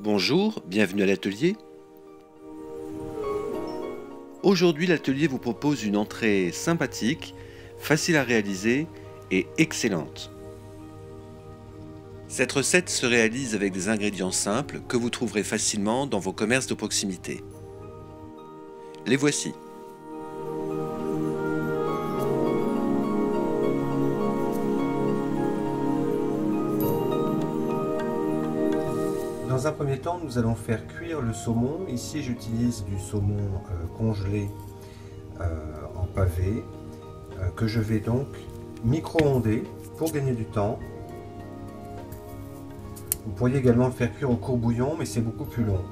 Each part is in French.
Bonjour, bienvenue à l'atelier. Aujourd'hui, l'atelier vous propose une entrée sympathique, facile à réaliser et excellente. Cette recette se réalise avec des ingrédients simples que vous trouverez facilement dans vos commerces de proximité. Les voici. Dans un premier temps, nous allons faire cuire le saumon. Ici, j'utilise du saumon congelé en pavé que je vais donc micro-onder pour gagner du temps. Vous pourriez également le faire cuire au courbouillon, mais c'est beaucoup plus long.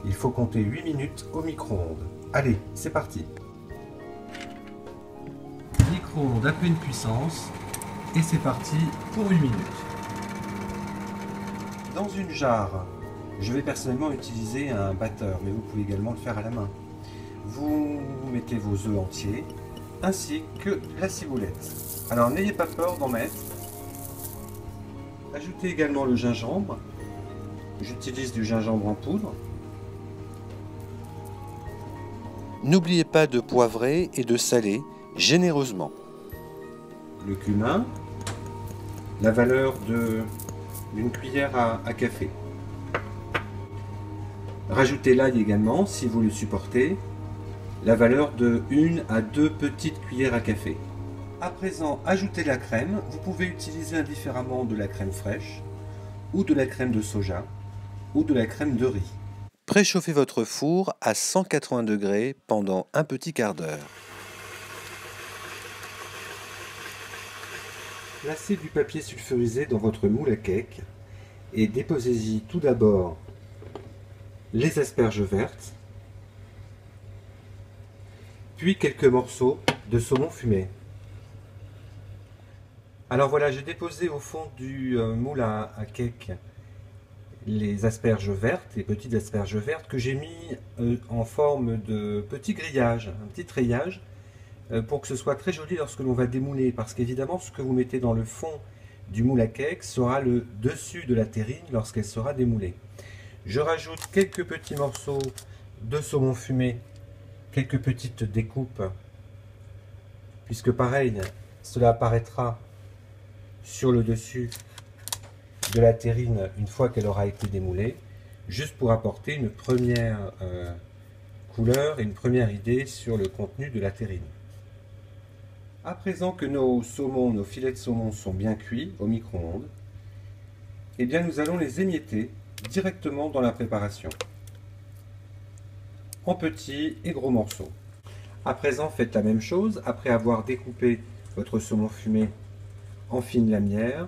Il faut compter 8 minutes au micro-ondes. Allez, c'est parti. Micro-ondes à pleine puissance et c'est parti pour 8 minutes. Dans une jarre, je vais personnellement utiliser un batteur, mais vous pouvez également le faire à la main. Vous mettez vos œufs entiers, ainsi que la ciboulette. Alors n'ayez pas peur d'en mettre. Ajoutez également le gingembre. J'utilise du gingembre en poudre. N'oubliez pas de poivrer et de saler généreusement. Le cumin, la valeur d'une cuillère à café. Rajoutez l'ail également si vous le supportez, la valeur de 1 à 2 petites cuillères à café. À présent, ajoutez la crème. Vous pouvez utiliser indifféremment de la crème fraîche, ou de la crème de soja, ou de la crème de riz. Préchauffez votre four à 180 degrés pendant un petit quart d'heure. Placez du papier sulfurisé dans votre moule à cake et déposez-y tout d'abord les asperges vertes, puis quelques morceaux de saumon fumé. Alors voilà, j'ai déposé au fond du moule à cake les asperges vertes, les petites asperges vertes que j'ai mis en forme de petit grillage, un petit treillage, pour que ce soit très joli lorsque l'on va démouler, parce qu'évidemment ce que vous mettez dans le fond du moule à cake sera le dessus de la terrine lorsqu'elle sera démoulée. Je rajoute quelques petits morceaux de saumon fumé, quelques petites découpes, puisque pareil, cela apparaîtra sur le dessus de la terrine une fois qu'elle aura été démoulée, juste pour apporter une première couleur et une première idée sur le contenu de la terrine. À présent que nos saumons, nos filets de saumon sont bien cuits au micro-ondes, eh bien nous allons les émietter directement dans la préparation, en petits et gros morceaux. À présent, faites la même chose. Après avoir découpé votre saumon fumé en fines lamières,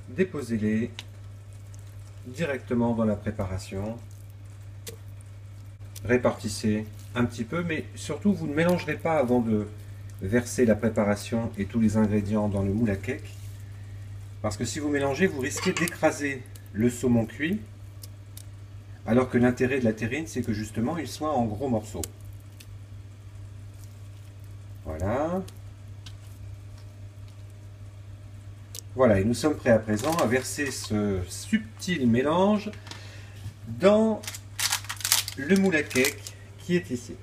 déposez-les directement dans la préparation. Répartissez un petit peu, mais surtout vous ne mélangerez pas avant de verser la préparation et tous les ingrédients dans le moule à cake, parce que si vous mélangez, vous risquez d'écraser le saumon cuit, alors que l'intérêt de la terrine, c'est que justement il soit en gros morceaux. Voilà. Voilà, et nous sommes prêts à présent à verser ce subtil mélange dans le moule à cake qui est ici.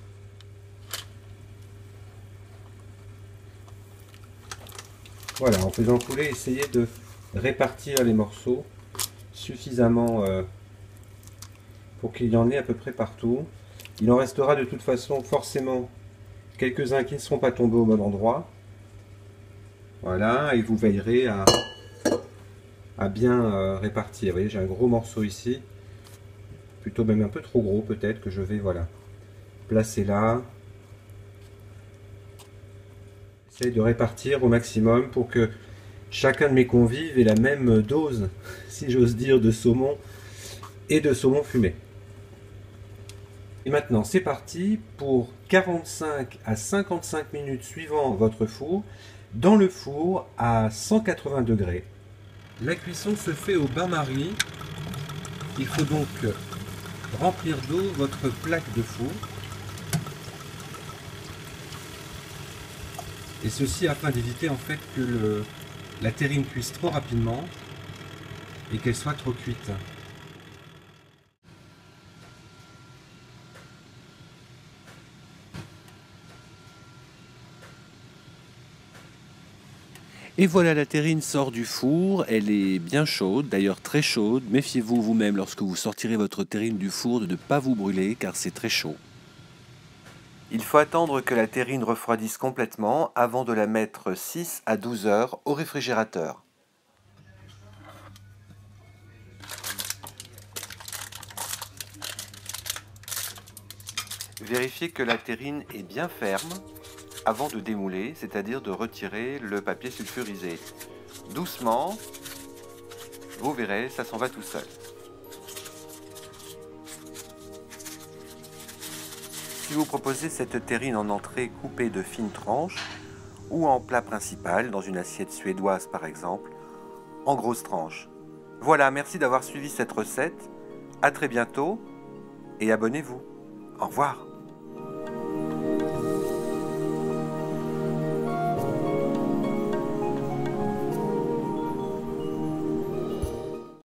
Voilà, en faisant couler, essayez de répartir les morceaux suffisamment pour qu'il y en ait à peu près partout. Il en restera de toute façon forcément quelques-uns qui ne seront pas tombés au bon endroit. Voilà, et vous veillerez à bien répartir. Vous voyez, j'ai un gros morceau ici, plutôt même un peu trop gros peut-être, que je vais placer là. J'essaie de répartir au maximum pour que chacun de mes convives ait la même dose, si j'ose dire, de saumon et de saumon fumé. Et maintenant, c'est parti pour 45 à 55 minutes suivant votre four, dans le four à 180 degrés. La cuisson se fait au bain-marie. Il faut donc remplir d'eau votre plaque de four. Et ceci afin d'éviter en fait que la terrine cuise trop rapidement et qu'elle soit trop cuite. Et voilà, la terrine sort du four, elle est bien chaude, d'ailleurs très chaude. Méfiez-vous vous-même lorsque vous sortirez votre terrine du four de ne pas vous brûler car c'est très chaud. Il faut attendre que la terrine refroidisse complètement avant de la mettre 6 à 12 heures au réfrigérateur. Vérifiez que la terrine est bien ferme avant de démouler, c'est-à-dire de retirer le papier sulfurisé. Doucement, vous verrez, ça s'en va tout seul. Si vous proposez cette terrine en entrée coupée de fines tranches, ou en plat principal, dans une assiette suédoise par exemple, en grosses tranches. Voilà, merci d'avoir suivi cette recette. À très bientôt et abonnez-vous. Au revoir.